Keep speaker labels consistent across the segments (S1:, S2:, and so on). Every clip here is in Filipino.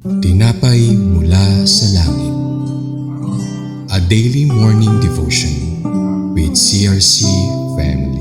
S1: Tinapay mula sa langit. A daily morning devotion with CRC family.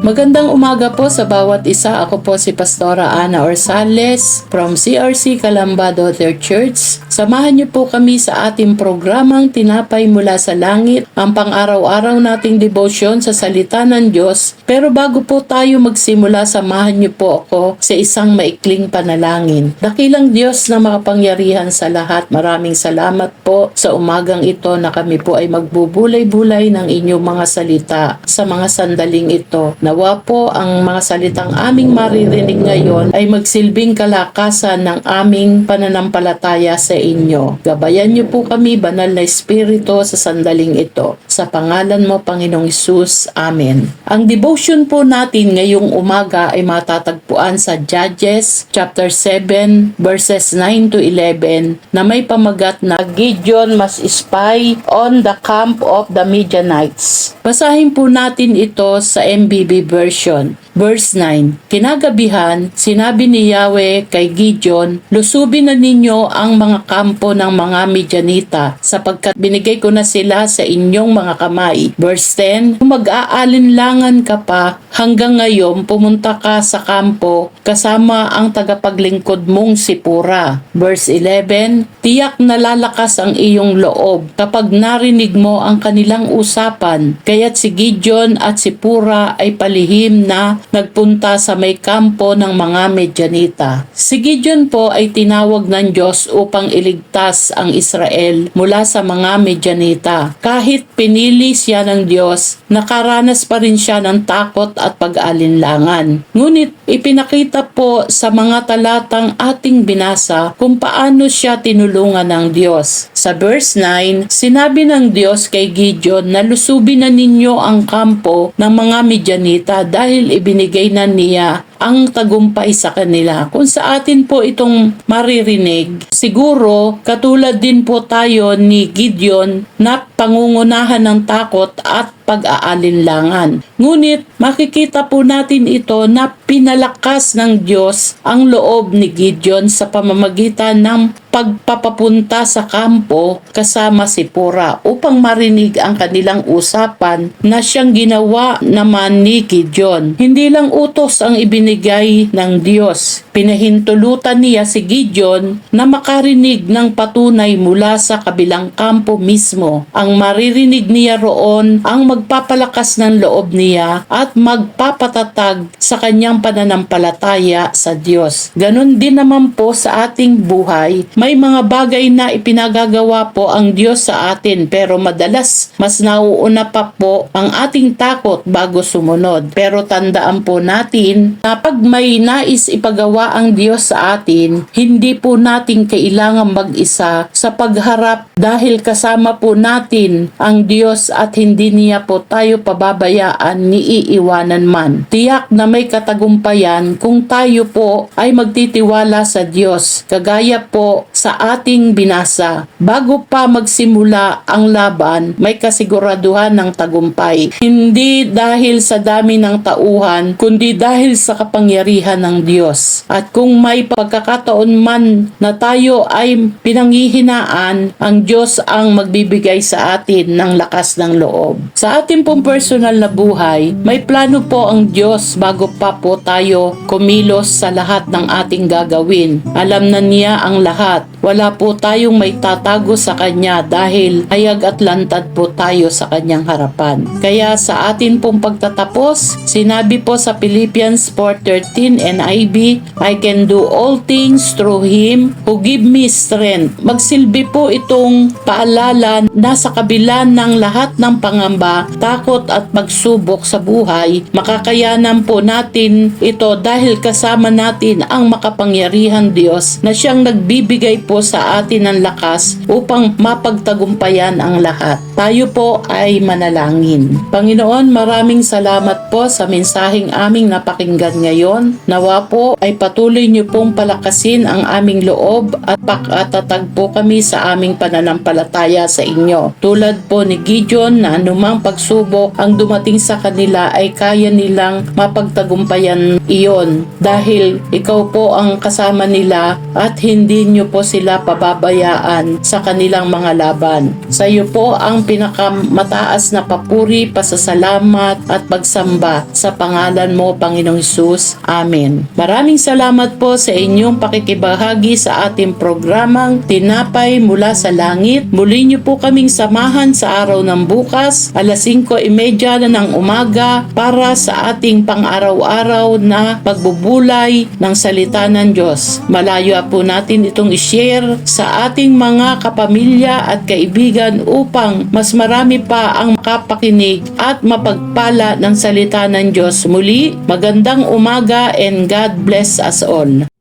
S2: Magandang umaga po sa bawat isa. Ako po si Pastora Ana Orsales from CRC Calamba Daughter Church. Samahan niyo po kami sa ating programang Tinapay Mula sa Langit, ang pang-araw-araw nating devotion sa salita ng Diyos. Pero bago po tayo magsimula, samahan niyo po ako sa isang maikling panalangin. Dakilang Diyos na makapangyarihan sa lahat, maraming salamat po sa umagang ito na kami po ay magbubulay-bulay ng inyong mga salita sa mga sandaling ito. Nawa po ang mga salitang aming maririnig ngayon ay magsilbing kalakasan ng aming pananampalataya sa inyo. Gabayan niyo po kami, Banal na Espiritu, sa sandaling ito. Sa pangalan mo, Panginoong Hesus. Amen. Ang devotion po natin ngayong umaga ay matatagpuan sa Judges chapter 7 verses 9 to 11 na may pamagat na Gideon must spy on the camp of the Midianites. Basahin po natin ito sa MBB version. Verse 9, Kinagabihan, sinabi ni Yahweh kay Gideon, lusubin na ninyo ang mga kampo ng mga Midianita, sapagkat binigay ko na sila sa inyong mga kamay. Verse 10, kung mag-aalinlangan ka pa, hanggang ngayon pumunta ka sa kampo, kasama ang tagapaglingkod mong si Pura. Verse 11, tiyak na lalakas ang iyong loob kapag narinig mo ang kanilang usapan, kaya't si Gideon at si Pura ay palihim na nagpunta sa may kampo ng mga Midianita. Si Gideon po ay tinawag ng Diyos upang iligtas ang Israel mula sa mga Midianita. Kahit pinili siya ng Diyos, nakaranas pa rin siya ng takot at pag-alinlangan. Ngunit ipinakita po sa mga talatang ating binasa kung paano siya tinulungan ng Diyos. Sa verse 9, sinabi ng Diyos kay Gideon na lusubin na ninyo ang kampo ng mga Midianita dahil ibinigay na niya ang tagumpay sa kanila. Kung sa atin po itong maririnig, siguro katulad din po tayo ni Gideon na pangungunahan ng takot at pag-aalinlangan. Ngunit makikita po natin ito na pinalakas ng Diyos ang loob ni Gideon sa pamamagitan ng pagpapapunta sa kampo kasama si Pura upang marinig ang kanilang usapan na siyang ginawa naman ni Gideon. Hindi lang utos ang ibinigay ng Diyos. Pinahintulutan niya si Gideon na makarinig ng patunay mula sa kabilang kampo mismo. Ang maririnig niya roon ang magpapalakas ng loob niya at magpapatatag sa kanyang pananampalataya sa Diyos. Ganon din naman po sa ating buhay. May mga bagay na ipinagagawa po ang Diyos sa atin, pero madalas mas nauuna pa po ang ating takot bago sumunod. Pero tandaan po natin na pag may nais ipagawa ang Diyos sa atin, hindi po natin kailangang mag-isa sa pagharap dahil kasama po natin ang Diyos at hindi niya po tayo pababayaan ni iiwanan man. Tiyak na may katagumpayan kung tayo po ay magtitiwala sa Diyos. Kagaya po sa ating binasa, bago pa magsimula ang laban, may kasiguraduhan ng tagumpay. Hindi dahil sa dami ng tauhan, kundi dahil sa kapangyarihan ng Diyos. At kung may pagkakataon man na tayo ay pinanghihinaan, ang Diyos ang magbibigay sa atin ng lakas ng loob. Sa ating pong personal na buhay, may plano po ang Diyos bago pa po tayo kumilos sa lahat ng ating gagawin. Alam na niya ang lahat. Wala po tayong may tatago sa Kanya dahil hayag at lantad po tayo sa Kanyang harapan. Kaya sa atin pong pagtatapos, sinabi po sa Philippians 4:13 NIV, I can do all things through Him who give me strength. Magsilbi po itong paalala na sa kabila ng lahat ng pangamba, takot at pagsubok sa buhay, makakayanan po natin ito dahil kasama natin ang makapangyarihang Diyos na siyang nagbibigay po po sa atin ng lakas upang mapagtagumpayan ang lahat. Tayo po ay manalangin. Panginoon, maraming salamat po sa mensaheng aming napakinggan ngayon. Nawa po ay patuloy niyo pong palakasin ang aming loob at pakatatag po kami sa aming pananampalataya sa inyo. Tulad po ni Gideon na anumang pagsubok ang dumating sa kanila ay kaya nilang mapagtagumpayan iyon dahil ikaw po ang kasama nila at hindi niyo po sila pababayaan sa kanilang mga laban. Sa iyo po ang pinakamataas na papuri, pasasalamat at pagsamba sa pangalan mo, Panginoong Hesus. Amen. Maraming salamat po sa inyong pakikibahagi sa ating programang Tinapay Mula sa Langit. Muli niyo po kaming samahan sa araw ng bukas, alas 5:30 na ng umaga para sa ating pang-araw-araw na pagbubulay ng salita ng Diyos. Malayo po natin itong i-share sa ating mga kapamilya at kaibigan upang mas marami pa ang makapakinig at mapagpala ng salita ng Diyos. Muli, magandang umaga and God bless us all.